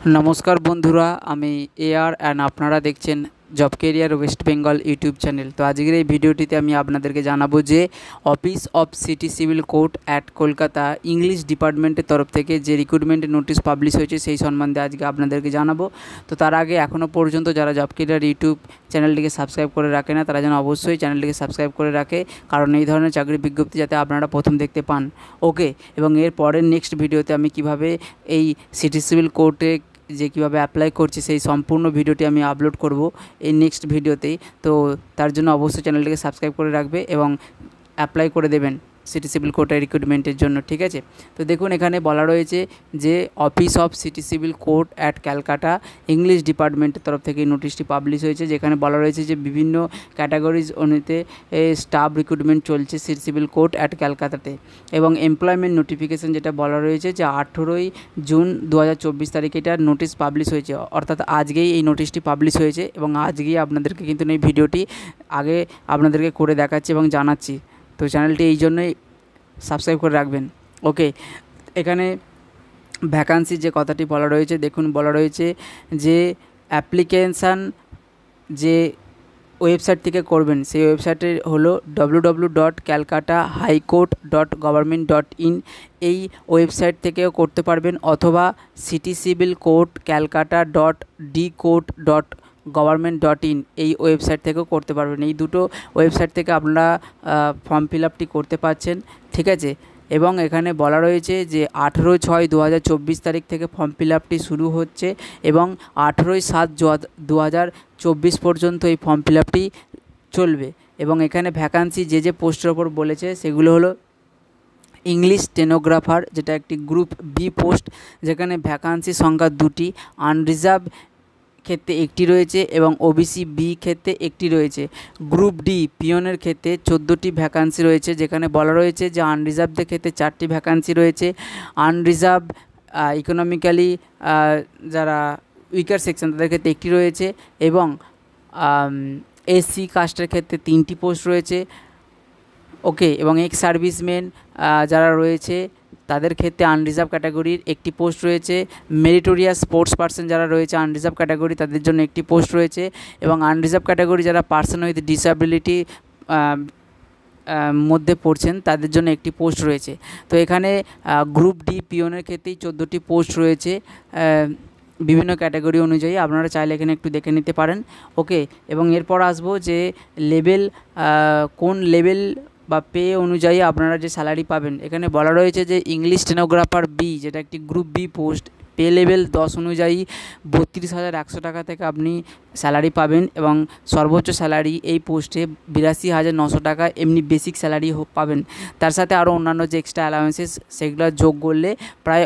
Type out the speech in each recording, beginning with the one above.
नमस्कार बंधुरा आमी एआर एंड आपनारा देखছেন job career West Bengal YouTube channel. तो आजकेर এই ভিডিওটিতে আমি আপনাদেরকে জানাবো যে office of city civil court at Kolkata English ডিপার্টমেন্টের তরফ থেকে যে রিক্রুটমেন্ট নোটিশ পাবলিশ হয়েছে সেই সম্বন্ধে আজকে আপনাদেরকে জানাবো। তো তার আগে এখনও পর্যন্ত যারা জব ক্যারিয়ার ইউটিউব চ্যানেলটিকে সাবস্ক্রাইব করে রাখে না তারা যেন অবশ্যই চ্যানেলটিকে সাবস্ক্রাইব করে রাখে, কারণ এই ধরনের চাকরির বিজ্ঞপ্তি যাতে আপনারা প্রথম দেখতে পান। ওকে, এবং এর পরের নেক্সট ভিডিওতে আমি কিভাবে এই সিটি সিভিল কোর্টে যে কীভাবে অ্যাপ্লাই করছি সেই সম্পূর্ণ ভিডিওটি আমি আপলোড করব এই নেক্সট ভিডিওতেই। তো তার জন্য অবশ্যই চ্যানেলটিকে সাবস্ক্রাইব করে রাখবে এবং অ্যাপ্লাই করে দেবেন সিটি সিভিল কোর্টের রিক্রুটমেন্টের জন্য, ঠিক আছে। তো দেখুন এখানে বলা রয়েছে যে office of city civil court at Calcutta English ডিপার্টমেন্টের তরফ থেকে এই নোটিশটি পাবলিশ হয়েছে, যেখানে বলা রয়েছে যে বিভিন্ন ক্যাটাগরিজ অনুযায়ী স্টাফ রিক্রুটমেন্ট চলছে সিটি সিভিল কোর্ট অ্যাট ক্যালকাটাতে। এবং এমপ্লয়মেন্ট নোটিফিকেশান যেটা বলা রয়েছে যে 18ই জুন 2024 তারিখে এটার নোটিশ পাবলিশ হয়েছে, অর্থাৎ আজকেই এই নোটিশটি পাবলিশ হয়েছে এবং আজকেই আপনাদেরকে কিন্তু এই ভিডিওটি আগে আপনাদেরকে করে দেখাচ্ছি এবং জানাচ্ছি। তো চ্যানেলটি এই জন্যই সাবস্ক্রাইব করে রাখবেন। ওকে, এখানে ভ্যাকান্সি যে কথাটি বলা রয়েছে, দেখুন বলা রয়েছে যে অ্যাপ্লিকেশান যে ওয়েবসাইট থেকে করবেন সেই ওয়েবসাইটে হলো www.calcatahighcourt.government.in। এই ওয়েবসাইট থেকেও করতে পারবেন, অথবা সিটি সিভিল কোর্ট calcutta.dcourt.government.in এই ওয়েবসাইট থেকেও করতে পারবেন। এই দুটো ওয়েবসাইট থেকে আপনারা ফর্ম ফিল আপটি করতে পারছেন, ঠিক আছে। এবং এখানে বলা রয়েছে যে 18/6/2024 তারিখ থেকে ফর্ম ফিল আপটি শুরু হচ্ছে এবং 18/7/2024 পর্যন্ত এই ফর্ম ফিল আপটি চলবে। এবং এখানে ভ্যাকান্সি যে পোস্টের ওপর বলেছে সেগুলো হলো ইংলিশ স্টেনোগ্রাফার, যেটা একটি গ্রুপ বি পোস্ট, যেখানে ভ্যাকান্সি সংখ্যা 2টি, আনরিজার্ভ ক্ষেত্রে 1টি রয়েছে এবং ওবিসি বি ক্ষেত্রে 1টি রয়েছে। গ্রুপ ডি পিয়নের ক্ষেত্রে 14টি ভ্যাকান্সি রয়েছে, যেখানে বলা রয়েছে যে আনরিজার্ভদের ক্ষেত্রে 4টি ভ্যাকান্সি রয়েছে। আনরিজার্ভ ইকোনমিক্যালি যারা উইকার সেকশন তাদের ক্ষেত্রে 1টি রয়েছে এবং এসসি কাস্টের ক্ষেত্রে 3টি পোস্ট রয়েছে। ওকে, এবং এক্স সার্ভিসম্যান যারা রয়েছে তাদের ক্ষেত্রে আনরিজার্ভ ক্যাটাগরির 1টি পোস্ট রয়েছে। মেরিটোরিয়াস স্পোর্টস পার্সন যারা রয়েছে আনরিজার্ভ ক্যাটাগরি তাদের জন্য 1টি পোস্ট রয়েছে। এবং আনরিজার্ভ ক্যাটাগরি যারা পার্সন উইথ ডিসএবিলিটি মধ্যে পড়ছেন তাদের জন্য 1টি পোস্ট রয়েছে। তো এখানে গ্রুপ ডি পিওনের ক্ষেত্রেই 14টি পোস্ট রয়েছে বিভিন্ন ক্যাটাগরি অনুযায়ী, আপনারা চাইলে এখানে একটু দেখে নিতে পারেন। ওকে, এবং এরপর আসবো যে লেভেল, কোন লেভেল বা পে অনুযায়ী আপনারা যে স্যালারি পাবেন। এখানে বলা রয়েছে যে ইংলিশ স্টেনোগ্রাফার বি, যেটা একটি group B post, pay level 10 অনুযায়ী 32,100 টাকা থেকে আপনি স্যালারি পাবেন এবং সর্বোচ্চ স্যালারি এই পোস্টে 82,900 টাকা এমনি বেসিক স্যালারি পাবেন। তার সাথে আরও অন্যান্য যে এক্সট্রা অ্যালাউন্সেস সেগুলো যোগ করলে প্রায়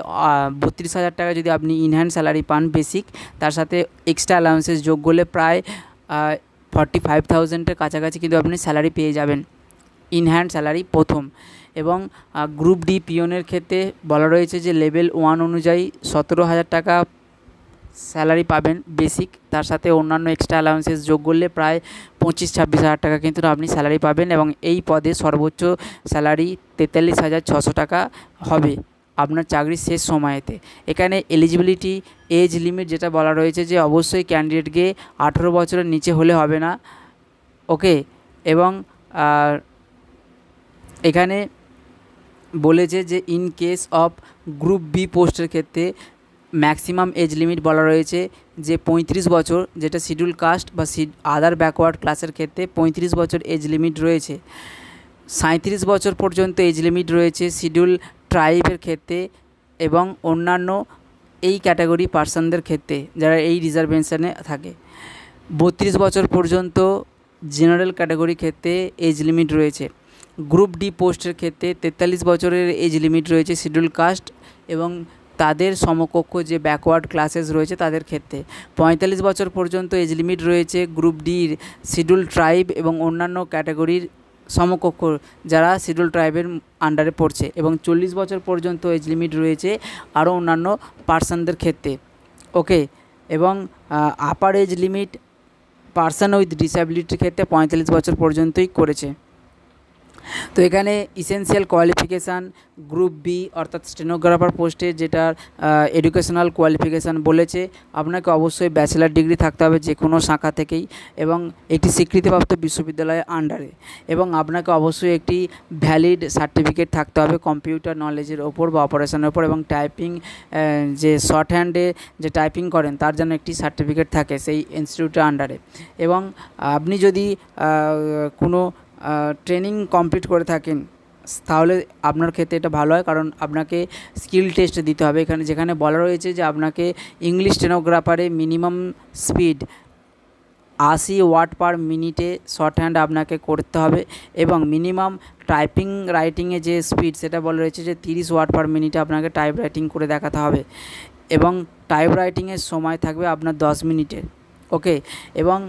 32,000 টাকা যদি আপনি ইনহ্যান্ড স্যালারি পান বেসিক, তার সাথে এক্সট্রা অ্যালাউন্সেস যোগ করলে প্রায় 45,000-এর কাছাকাছি কিন্তু আপনি স্যালারি পেয়ে যাবেন, ইনহ্যান্ড স্যালারি প্রথম। এবং গ্রুপ ডি পিওনের ক্ষেত্রে বলা রয়েছে যে লেভেল 1 অনুযায়ী 17,000 টাকা স্যালারি পাবেন বেসিক, তার সাথে অন্যান্য এক্সট্রা অ্যালাউন্সেস যোগ করলে প্রায় 25-26,000 টাকা কিন্তু আপনি স্যালারি পাবেন এবং এই পদে সর্বোচ্চ স্যালারি 43,600 টাকা হবে আপনার চাকরির শেষ সময়েতে। এখানে এলিজিবিলিটি এজ লিমিট যেটা বলা রয়েছে যে অবশ্যই ক্যান্ডিডেটকে 18 বছরের নিচে হলে হবে না। ওকে, এবং এখানে বলেছে যে in case of group B পোস্টের ক্ষেত্রে ম্যাক্সিমাম এজ লিমিট বলা রয়েছে যে 35 বছর, যেটা শিডিউল কাস্ট বা আদার ব্যাকওয়ার্ড ক্লাসের ক্ষেত্রে 35 বছর এজ লিমিট রয়েছে। 37 বছর পর্যন্ত এজ লিমিট রয়েছে শিডিউল ট্রাইবের ক্ষেত্রে এবং অন্যান্য এই ক্যাটাগরি পার্সনদের ক্ষেত্রে যারা এই রিজার্ভেশনে থাকে। 32 বছর পর্যন্ত জেনারেল ক্যাটাগরির ক্ষেত্রে এজ লিমিট রয়েছে। গ্রুপ ডি পোস্টের ক্ষেত্রে 43 বছরের এজ লিমিট রয়েছে শিডিউল কাস্ট এবং তাদের সমকক্ষ যে ব্যাকওয়ার্ড ক্লাসেস রয়েছে তাদের ক্ষেত্রে। 45 বছর পর্যন্ত এজ লিমিট রয়েছে গ্রুপ ডির শিডিউল ট্রাইব এবং অন্যান্য ক্যাটাগরির সমকক্ষ যারা শিডিউল ট্রাইবের আন্ডারে পড়ছে এবং 40 বছর পর্যন্ত এজ লিমিট রয়েছে আরও অন্যান্য পার্সনদের ক্ষেত্রে। ওকে, এবং upper age limit person with ডিসএবিলিটির ক্ষেত্রে 45 বছর পর্যন্তই করেছে। তো এখানে ইসেনশিয়াল কোয়ালিফিকেশান গ্রুপ বি অর্থাৎ স্টেনোগ্রাফার পোস্টে যেটার এডুকেশনাল কোয়ালিফিকেশান বলেছে আপনাকে অবশ্যই ব্যাচেলার ডিগ্রি থাকতে হবে যে কোনো শাখা থেকেই এবং একটি স্বীকৃতিপ্রাপ্ত বিশ্ববিদ্যালয়ের আন্ডারে, এবং আপনাকে অবশ্যই একটি ভ্যালিড সার্টিফিকেট থাকতে হবে কম্পিউটার নলেজের ওপর বা অপারেশনের ওপর, এবং টাইপিং যে শর্ট হ্যান্ডে যে টাইপিং করেন তার জন্য একটি সার্টিফিকেট থাকে সেই ইনস্টিটিউটের আন্ডারে। এবং আপনি যদি কোনো ট্রেনিং কমপ্লিট করে থাকেন তাহলে আপনার ক্ষেত্রে এটা ভালো হয়, কারণ আপনাকে স্কিল টেস্ট দিতে হবে এখানে, যেখানে বলা রয়েছে যে আপনাকে ইংলিশ স্টেনোগ্রাফারে মিনিমাম স্পিড 80 ওয়ার্ড পার মিনিটে শর্ট হ্যান্ড আপনাকে করতে হবে, এবং মিনিমাম টাইপিং রাইটিংয়ে যে স্পিড সেটা বলা রয়েছে যে 30 ওয়ার্ড পার মিনিটে আপনাকে টাইপ রাইটিং করে দেখাতে হবে, এবং টাইপ রাইটিংয়ের সময় থাকবে আপনার 10 মিনিটের। ওকে, এবং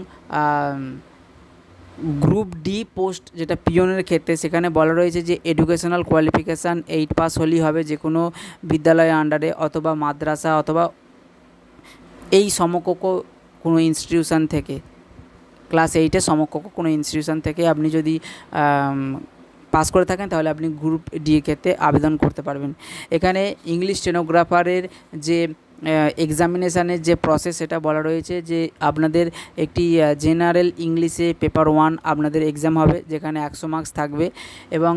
গ্রুপ ডি পোস্ট যেটা পিওনের ক্ষেত্রে সেখানে বলা রয়েছে যে এডুকেশনাল কোয়ালিফিকেশান 8 পাস হলেই হবে যে কোনো বিদ্যালয়ের আন্ডারে অথবা মাদ্রাসা অথবা এই সমকক্ষ কোনো ইনস্টিটিউশান থেকে, ক্লাস 8-এর সমকক্ষ কোনো ইনস্টিটিউশান থেকে আপনি যদি পাস করে থাকেন তাহলে আপনি গ্রুপ ডি ক্ষেত্রে আবেদন করতে পারবেন। এখানে ইংলিশ স্টেনোগ্রাফারের যে এক্সামিনেশানের যে প্রসেস সেটা বলা রয়েছে যে আপনাদের একটি জেনারেল ইংলিশে পেপার 1 আপনাদের এক্সাম হবে, যেখানে 100 মার্কস থাকবে এবং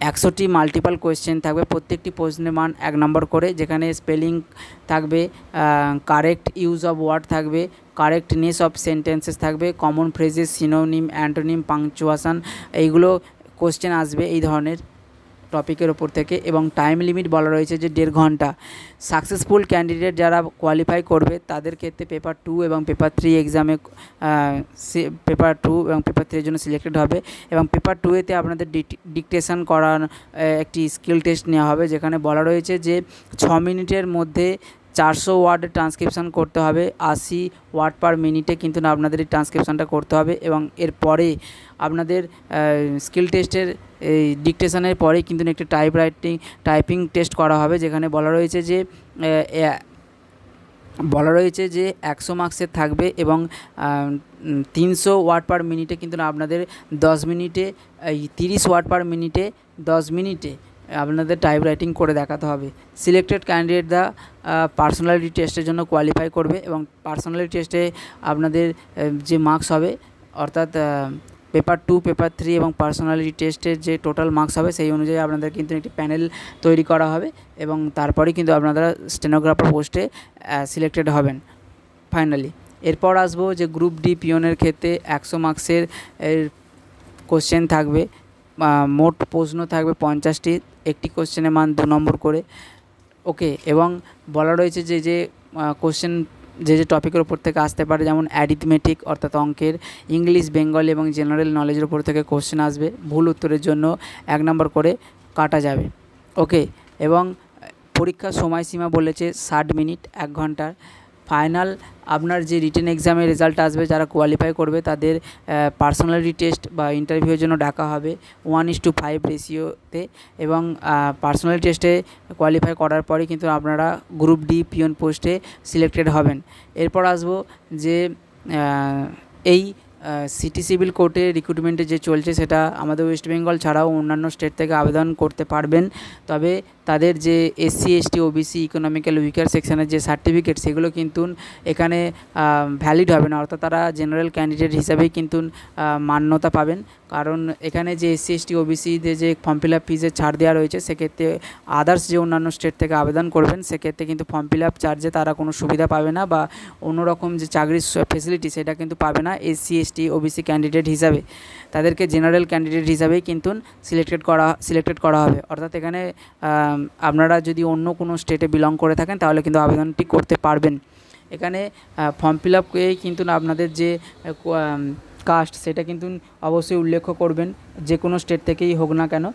100টি মাল্টিপাল কোয়েশ্চেন থাকবে, প্রত্যেকটি প্রশ্নের মান 1 নম্বর করে, যেখানে স্পেলিং থাকবে, কারেক্ট ইউজ অফ ওয়ার্ড থাকবে, কারেক্টনেস অফ সেন্টেন্সেস থাকবে, common phrases, synonym, antonym, punctuation, এইগুলো কোশ্চেন আসবে এই ধরনের টপিকের ওপর থেকে। এবং টাইম লিমিট বলা রয়েছে যে 1.5 ঘন্টা। সাকসেসফুল ক্যান্ডিডেট যারা কোয়ালিফাই করবে তাদের ক্ষেত্রে পেপার 2 এবং পেপার 3 এক্সামে পেপার 2 এবং পেপার 3 এর জন্য সিলেক্টেড হবে, এবং পেপার 2-এতে আপনাদের ডিকটেশন করার একটি স্কিল টেস্ট নেওয়া হবে, যেখানে বলা রয়েছে যে 6 মিনিটের মধ্যে 400 ওয়ার্ডের ট্রান্সক্রিপশান করতে হবে, 80 ওয়ার্ড পার মিনিটে কিন্তু না আপনাদের এই ট্রান্সক্রিপশানটা করতে হবে, এবং এরপরে আপনাদের স্কিল টেস্টের এই ডিকটেশনের পরে কিন্তু একটি টাইপিং টেস্ট করা হবে, যেখানে বলা রয়েছে যে 100 মার্কসের থাকবে, এবং 300 ওয়ার্ড পার মিনিটে কিন্তু না আপনাদের 10 মিনিটে 30 ওয়ার্ড পার মিনিটে 10 মিনিটে আপনাদের টাইপ রাইটিং করে দেখাতে হবে। সিলেক্টেড ক্যান্ডিডেটরা পার্সোনালিটি টেস্টের জন্য কোয়ালিফাই করবে, এবং পার্সোনালিটি টেস্টে আপনাদের যে মার্কস হবে অর্থাৎ পেপার 2, পেপার 3 এবং পার্সোনালিটি টেস্টের যে টোটাল মার্কস হবে সেই অনুযায়ী আপনাদের কিন্তু একটি প্যানেল তৈরি করা হবে, এবং তারপরেই কিন্তু আপনারা স্টেনোগ্রাফার পোস্টে সিলেক্টেড হবেন ফাইনালি। এরপর আসবো যে গ্রুপ ডি পিওনের ক্ষেত্রে 100 মার্কসের কোশ্চেন থাকবে, মোট প্রশ্ন থাকবে 50টি, একটি কোশ্চেনের মান 2 নম্বর করে। ওকে, এবং বলা রয়েছে যে কোশ্চেন যে টপিকের ওপর থেকে আসতে পারে, যেমন অ্যারিথমেটিক অর্থাৎ অঙ্কের, ইংলিশ, বেঙ্গলি এবং জেনারেল নলেজের ওপর থেকে কোশ্চেন আসবে, ভুল উত্তরের জন্য 1 নম্বর করে কাটা যাবে। ওকে, এবং পরীক্ষার সময়সীমা বলেছে 60 মিনিট, 1 ঘন্টার। ফাইনাল আপনার যে রিটেন এক্সামের রেজাল্ট আসবে যারা কোয়ালিফাই করবে তাদের পার্সোনালিটি টেস্ট বা ইন্টারভিউয়ের জন্য ডাকা হবে 1:5 রেশিওতে, এবং পার্সোনালিটি টেস্টে কোয়ালিফাই করার পরে কিন্তু আপনারা গ্রুপ ডি পিওন পোস্টে সিলেক্টেড হবেন। এরপর আসবো যে এই সিটি সিভিল কোর্টে রিক্রুটমেন্টে যে চলছে সেটা আমাদের ওয়েস্ট বেঙ্গল ছাড়াও অন্যান্য স্টেট থেকে আবেদন করতে পারবেন, তবে তাদের যে SC ST OBC economical weaker সেকশনের যে সার্টিফিকেট সেগুলো কিন্তু এখানে ভ্যালিড হবে না, অর্থাৎ তারা জেনারেল ক্যান্ডিডেট হিসাবেই কিন্তু মান্যতা পাবেন, কারণ এখানে যে SC ST OBCদের যে ফর্ম ফিল আপ ফিজে ছাড় দেওয়া রয়েছে, সেক্ষেত্রে আদার্স যে অন্যান্য স্টেট থেকে আবেদন করবেন সেক্ষেত্রে কিন্তু ফর্ম ফিল আপ চার্জে তারা কোনো সুবিধা পাবে না, বা অন্যরকম যে চাকরির ফেসিলিটি সেটা কিন্তু পাবে না SC ST OBC ক্যান্ডিডেট হিসাবে, তাদেরকে জেনারেল ক্যান্ডিডেট হিসাবেই কিন্তু সিলেক্টেড করা হবে। অর্থাৎ এখানে আপনারা যদি অন্য কোনো স্টেটে বিলং করে থাকেন তাহলে কিন্তু আবেদনটি করতে পারবেন। এখানে ফর্ম ফিল আপে কিন্তু আপনাদের যে কাস্ট সেটা কিন্তু অবশ্যই উল্লেখ করবেন, যে কোনো স্টেট থেকেই হোক না কেন।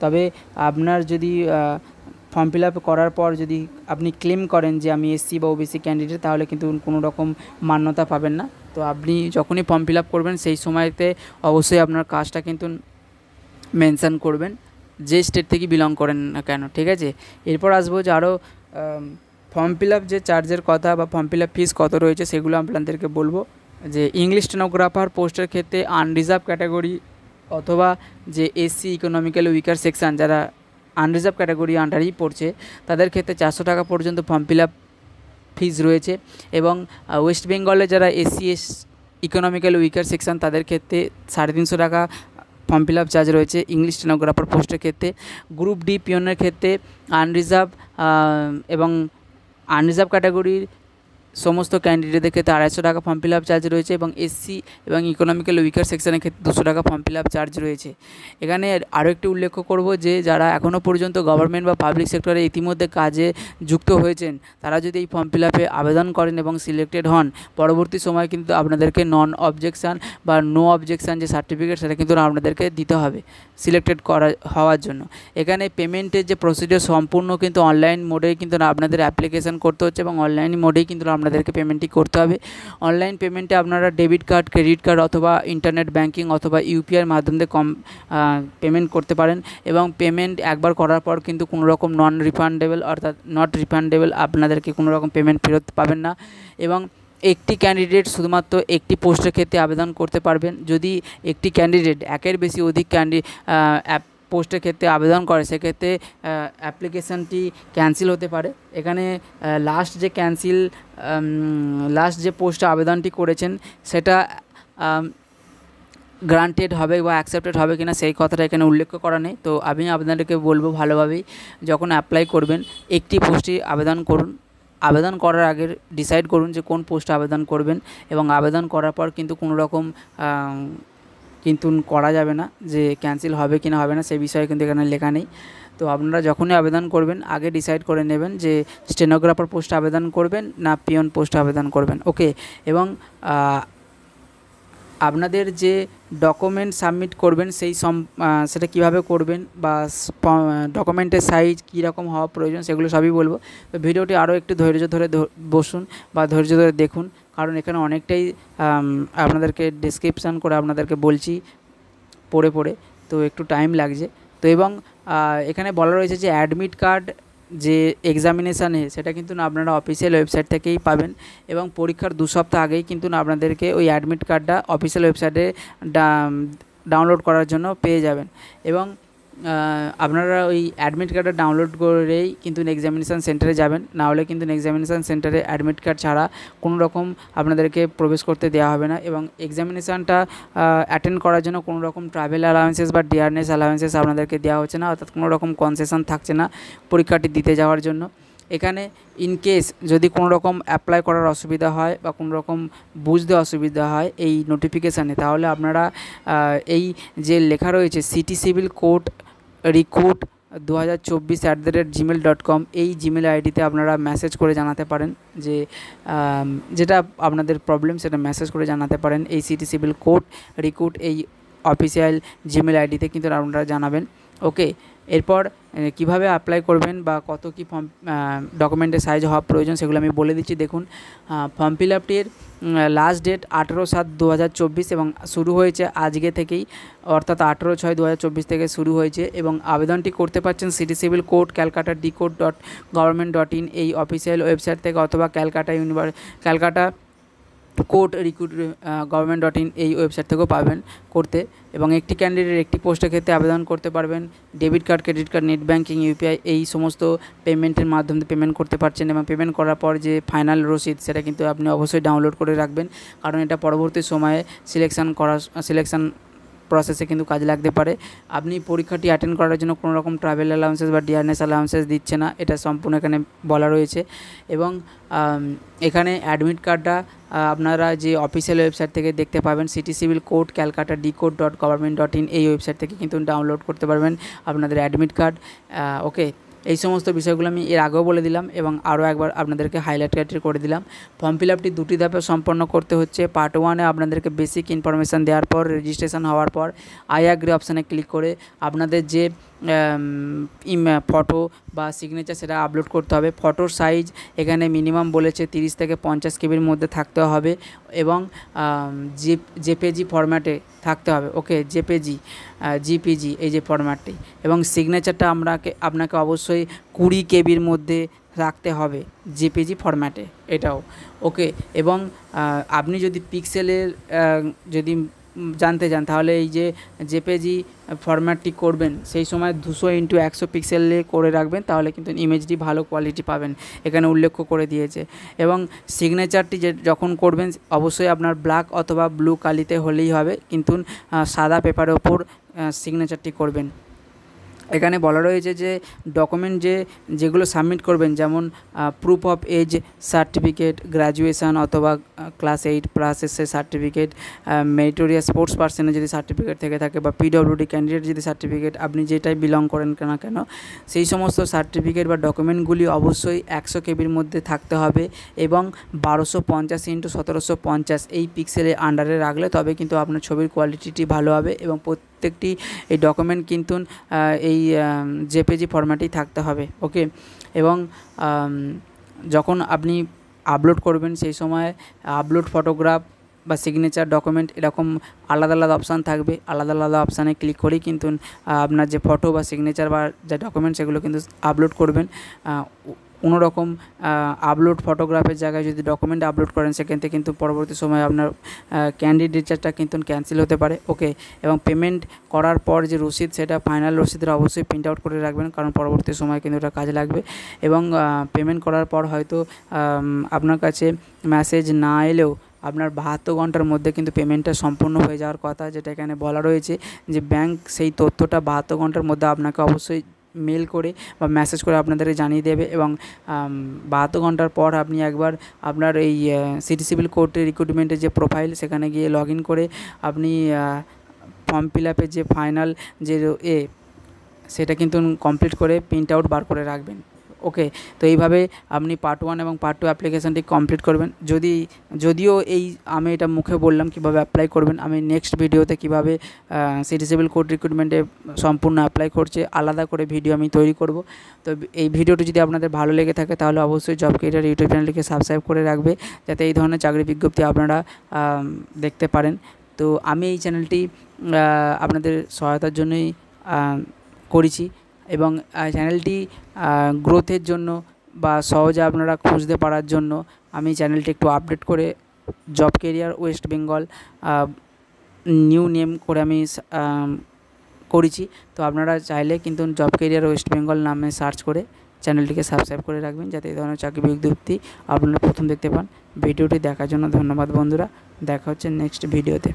তবে আপনার যদি ফর্ম ফিল আপ করার পর যদি আপনি ক্লেম করেন যে আমি SC বা OBC ক্যান্ডিডেট, তাহলে কিন্তু কোনো রকম মান্যতা পাবেন না। তো আপনি যখনই ফর্ম ফিল আপ করবেন সেই সময়তে অবশ্যই আপনার কাস্টটা কিন্তু মেনশান করবেন, যে স্টেট থেকে বিলং করেন না কেন, ঠিক আছে। এরপর আসবো যে আরও ফর্ম ফিল আপ যে চার্জের কথা বা ফর্ম ফিল আপ ফিস কত রয়েছে সেগুলো আপনাদেরকে বলবো। যে ইংলিশ স্টেনোগ্রাফার পোস্টের ক্ষেত্রে আনরিজার্ভ ক্যাটাগরি অথবা যে এসসি ইকোনমিক্যালি উইকার সেকশান যারা আনরিজার্ভ ক্যাটাগরি আন্ডারেই পড়ছে তাদের ক্ষেত্রে 400 টাকা পর্যন্ত ফর্ম ফিল আপ ফিজ রয়েছে। এবং ওয়েস্ট বেঙ্গলে যারা এসসি ইকোনমিক্যালি উইকার সেকশান তাদের ক্ষেত্রে 350 টাকা ফর্ম ফিল আপ চার্জ রয়েছে ইংলিশ স্টেনোগ্রাফার পোস্টের ক্ষেত্রে। গ্রুপ ডি পিওনের ক্ষেত্রে আনরিজার্ভ এবং আনরিজার্ভ ক্যাটাগরির সমস্ত ক্যান্ডিডেটদের ক্ষেত্রে 250 টাকা ফর্ম ফিল আপ চার্জ রয়েছে এবং এসসি এবং ইকোনমিক্যাল উইকার সেকশনের ক্ষেত্রে 200 টাকা ফর্ম ফিল আপ চার্জ রয়েছে। এখানে আরও একটি উল্লেখ করব যে যারা এখনও পর্যন্ত গভর্নমেন্ট বা পাবলিক সেক্টরে ইতিমধ্যে কাজে যুক্ত হয়েছেন তারা যদি এই ফর্ম ফিল আপে আবেদন করেন এবং সিলেক্টেড হন, পরবর্তী সময় কিন্তু আপনাদেরকে নন অবজেকশান বা নো অবজেকশান যে সার্টিফিকেট সেটা কিন্তু আপনাদেরকে দিতে হবে সিলেক্টেড হওয়ার জন্য। এখানে পেমেন্টের যে প্রসিডিওর সম্পূর্ণ কিন্তু অনলাইন মোডেই কিন্তু আপনাদের অ্যাপ্লিকেশান করতে হচ্ছে এবং অনলাইন মোডেই কিন্তু আপনাদেরকে পেমেন্টটি করতে হবে। অনলাইন পেমেন্টে আপনারা ডেবিট কার্ড, ক্রেডিট কার্ড অথবা ইন্টারনেট ব্যাঙ্কিং অথবা ইউপিআইয়ের মাধ্যমে পেমেন্ট করতে পারেন এবং পেমেন্ট একবার করার পর কিন্তু কোনো রকম নট রিফান্ডেবল আপনাদেরকে কোনো রকম পেমেন্ট ফেরত পাবেন না। এবং একটি ক্যান্ডিডেট শুধুমাত্র একটি পোস্টের ক্ষেত্রে আবেদন করতে পারবেন। যদি একটি ক্যান্ডিডেট একের বেশি অধিক পোস্টের ক্ষেত্রে আবেদন করে সেক্ষেত্রে অ্যাপ্লিকেশানটি ক্যান্সেল হতে পারে। এখানে লাস্ট যে পোস্টে আবেদনটি করেছেন সেটা গ্রান্টেড হবে বা অ্যাকসেপ্টেড হবে কিনা সেই কথাটা এখানে উল্লেখ করা নেই। তো আমি আপনাদেরকে বলবো ভালোভাবেই যখন অ্যাপ্লাই করবেন একটি পোস্টে আবেদন করুন। আবেদন করার আগে ডিসাইড করুন যে কোন পোস্টে আবেদন করবেন এবং আবেদন করার পর কিন্তু কোনো রকম কিন্তু করা যাবে না যে ক্যান্সেল হবে কি না হবে না সেই বিষয়ে কিন্তু এখানে লেখা নেই। তো আপনারা যখনই আবেদন করবেন আগে ডিসাইড করে নেবেন যে স্টেনোগ্রাফার পোস্টে আবেদন করবেন না পিওন পোস্টে আবেদন করবেন। ওকে, এবং আপনাদের যে ডকুমেন্ট সাবমিট করবেন সেটা কিভাবে করবেন বা ডকুমেন্টের সাইজ কী রকম হওয়া প্রয়োজন সেগুলো সবই বলবো। তো ভিডিওটি আরও একটু ধৈর্য ধরে বসুন বা ধৈর্য ধরে দেখুন, কারণ এখানে অনেকটাই আপনাদেরকে ডেসক্রিপশান করে আপনাদেরকে বলছি পড়ে তো একটু টাইম লাগছে। তো এবং এখানে বলা রয়েছে যে অ্যাডমিট কার্ড যে এক্সামিনেশানে সেটা কিন্তু না আপনারা অফিসিয়াল ওয়েবসাইট থেকেই পাবেন এবং পরীক্ষার 2 সপ্তাহ আগেই কিন্তু না আপনাদেরকে ওই অ্যাডমিট কার্ডটা অফিসিয়াল ওয়েবসাইটে ডাউনলোড করার জন্য পেয়ে যাবেন। এবং আপনারা ওই অ্যাডমিট কার্ডটা ডাউনলোড করেই কিন্তু এক্সামিনেশান সেন্টারে যাবেন, না হলে কিন্তু এক্সামিনেশান সেন্টারে অ্যাডমিট কার্ড ছাড়া কোনো রকম আপনাদেরকে প্রবেশ করতে দেওয়া হবে না। এবং এক্সামিনেশানটা অ্যাটেন্ড করার জন্য কোনো রকম ট্রাভেল অ্যালাউন্সেস বা ডিয়ারনেস অ্যালাউন্সেস আপনাদেরকে দেওয়া হচ্ছে না, অর্থাৎ কোনো রকম কনসেশন থাকছে না পরীক্ষাটি দিতে যাওয়ার জন্য। এখানে ইনকেস যদি কোনো রকম অ্যাপ্লাই করার অসুবিধা হয় বা কোনো রকম বুঝতে অসুবিধা হয় এই নোটিফিকেশানে, তাহলে আপনারা এই যে লেখা রয়েছে city civil court recruit 2024@gmail.com এই জিমেল আইডিতে আপনারা মেসেজ করে জানাতে পারেন যে যেটা আপনাদের প্রবলেম সেটা মেসেজ করে জানাতে পারেন এই সিটি সিভিল কোর্ট রিক্রুট এই অফিসিয়াল জিমেল আইডিতে কিন্তু আপনারা জানাবেন। ওকে, এরপর কিভাবে অ্যাপ্লাই করবেন বা কত কী ফর্ম ডকুমেন্টের সাইজ হওয়া প্রয়োজন সেগুলো আমি বলে দিচ্ছি। দেখুন, ফর্ম ফিল আপটির লাস্ট ডেট 18/7/2024 এবং শুরু হয়েছে আজকে থেকেই, অর্থাৎ 18/6/2024 থেকে শুরু হয়েছে এবং আবেদনটি করতে পারছেন city civil court Calcutta decode.government.in এই অফিসিয়াল ওয়েবসাইট থেকে অথবা ক্যালকাটা কোর্ট রিক্রুট government.in এই ওয়েবসাইট থেকেও পাবেন করতে। এবং একটি ক্যান্ডিডেট একটি পোস্টের ক্ষেত্রে আবেদন করতে পারবেন। Debit card, credit card, net banking, UPI এই সমস্ত পেমেন্টের মাধ্যমে পেমেন্ট করতে পারছেন এবং পেমেন্ট করার পর যে ফাইনাল রসিদ সেটা কিন্তু আপনি অবশ্যই ডাউনলোড করে রাখবেন, কারণ এটা পরবর্তী সময়ে সিলেকশন প্রসেসে কিন্তু কাজে লাগতে পারে। আপনি পরীক্ষাটি অ্যাটেন্ড করার জন্য কোনো রকম ট্রাভেল অ্যালাউন্সেস বা ডিয়ারনেস অ্যালাউন্সেস দিচ্ছে না, এটা সম্পূর্ণ এখানে বলা রয়েছে। এবং এখানে অ্যাডমিট কার্ডটা আপনারা যে অফিসিয়াল ওয়েবসাইট থেকে দেখতে পাবেন city civil court Calcutta decode.government.in এই ওয়েবসাইট থেকে কিন্তু ডাউনলোড করতে পারবেন আপনাদের অ্যাডমিট কার্ড। ওকে, এই সমস্ত বিষয়গুলো আমি এর আগেও বলে দিলাম এবং আরও একবার আপনাদেরকে হাইলাইট করে দিলাম। ফর্ম ফিল আপটি 2টি ধাপে সম্পন্ন করতে হচ্ছে। পার্ট 1-এ আপনাদেরকে বেসিক ইনফরমেশান দেওয়ার পর রেজিস্ট্রেশন হওয়ার পর আই অ্যাগ্রি অপশানে ক্লিক করে আপনাদের যে ফটো বা সিগনেচার সেটা আপলোড করতে হবে। ফটোর সাইজ এখানে মিনিমাম বলেছে 30 থেকে 50 কেবির মধ্যে থাকতে হবে এবং জেপিজি ফরম্যাটে থাকতে হবে। ওকে, জিপিজি এই যে ফরম্যাটটি, এবং সিগনেচারটা আপনাকে অবশ্যই 20 কেবির মধ্যে রাখতে হবে জেপিজি ফরম্যাটে এটাও। ওকে, এবং আপনি যদি পিক্সেলের যদি জানতে চান তাহলে এই যে জেপিজি ফরম্যাটটি করবেন সেই সময় 200x100 পিক্সেলে করে রাখবেন, তাহলে কিন্তু ইমেজটি ভালো কোয়ালিটি পাবেন, এখানে উল্লেখ করে দিয়েছে। এবং সিগনেচারটি যখন করবেন অবশ্যই আপনার ব্ল্যাক অথবা ব্লু কালিতে হলেই হবে, কিন্তু সাদা পেপারের ওপর সিগনেচারটি করবেন। এখানে বলা রয়েছে যে ডকুমেন্ট যেগুলো সাবমিট করবেন, যেমন proof of age certificate, graduation অথবা ক্লাস 8+ এর সার্টিফিকেট, মেরিটোরিয়াস স্পোর্টস পার্সনের যদি সার্টিফিকেট থেকে থাকে, বা পিডব্লিউডি ক্যান্ডিডেট যদি সার্টিফিকেট, আপনি যেটাই বিলং করেন না কেন সেই সমস্ত সার্টিফিকেট বা ডকুমেন্টগুলি অবশ্যই 100 কেবির মধ্যে থাকতে হবে এবং 1250x1750 এই পিক্সেলের আন্ডারে রাখলে তবে কিন্তু আপনার ছবির কোয়ালিটিটি ভালো হবে। এবং প্রত্যেকটি এই ডকুমেন্ট কিন্তু এই জেপিজি ফরম্যাটেই থাকতে হবে। ওকে, এবং যখন আপনি আপলোড করবেন সেই সময় আপলোড ফটোগ্রাফ বা সিগনেচার ডকুমেন্ট এরকম আলাদা আলাদা অপশান থাকবে, আলাদা আলাদা অপশানে ক্লিক করেই কিন্তু আপনার যে ফটো বা সিগনেচার বা যে ডকুমেন্ট সেগুলো কিন্তু আপলোড করবেন। কোনো রকম আপলোড ফটোগ্রাফের জায়গায় যদি ডকুমেন্ট আপলোড করেন সেখান থেকে কিন্তু পরবর্তী সময়ে আপনার ক্যান্ডিডেটটা কিন্তু ক্যান্সেল হতে পারে। ওকে, এবং পেমেন্ট করার পর যে রসিদ সেটা ফাইনাল রসিদটা অবশ্যই প্রিন্ট আউট করে রাখবেন, কারণ পরবর্তী সময় কিন্তু এটা কাজে লাগবে। এবং পেমেন্ট করার পর হয়তো আপনার কাছে মেসেজ না এলেও আপনার 72 ঘন্টার মধ্যে কিন্তু পেমেন্টটা সম্পূর্ণ হয়ে যাওয়ার কথা, যেটা এখানে বলা রয়েছে যে ব্যাংক সেই তথ্যটা 72 ঘন্টার মধ্যে আপনাকে অবশ্যই মেল করে বা মেসেজ করে আপনাদেরকে জানিয়ে দেবে। এবং 72 ঘন্টার পর আপনি একবার আপনার এই সিটি সিভিল কোর্টের রিক্রুটমেন্টের যে প্রোফাইল সেখানে গিয়ে লগ ইন করে আপনি ফর্ম ফিল আপের যে ফাইনাল যে সেটা কিন্তু কমপ্লিট করে প্রিন্ট আউট বার করে রাখবেন। ওকে, তো এইভাবে আপনি পার্ট 1 এবং পার্ট 2 অ্যাপ্লিকেশানটি কমপ্লিট করবেন। যদিও আমি এটা মুখে বললাম কীভাবে অ্যাপ্লাই করবেন, আমি নেক্সট ভিডিওতে কীভাবে সিটি সিভিল কোর্ট রিক্রুটমেন্টে সম্পূর্ণ অ্যাপ্লাই করছে আলাদা করে ভিডিও আমি তৈরি করব। তো এই ভিডিওটি যদি আপনাদের ভালো লেগে থাকে তাহলে অবশ্যই জব ক্যারিয়ার ইউটিউব চ্যানেলটিকে সাবস্ক্রাইব করে রাখবে, যাতে এই ধরনের চাকরি বিজ্ঞপ্তি আপনারা দেখতে পারেন। তো আমি এই চ্যানেলটি আপনাদের সহায়তার জন্যই করেছি, এবং চ্যানেলটি গ্রোথের জন্য বা সহজে আপনারা খুঁজতে পারার জন্য আমি চ্যানেলটি একটু আপডেট করে job career West Bengal new name করে আমি করেছি। তো আপনারা চাইলে কিন্তু জব ক্যারিয়ার ওয়েস্ট বেঙ্গল নামে সার্চ করে চ্যানেলটিকে সাবস্ক্রাইব করে রাখবেন, যাতে এই ধরনের চাকরি বিজ্ঞপ্তি আপনারা প্রথম দেখতে পান। ভিডিওটি দেখার জন্য ধন্যবাদ বন্ধুরা, দেখা হচ্ছে নেক্সট ভিডিওতে।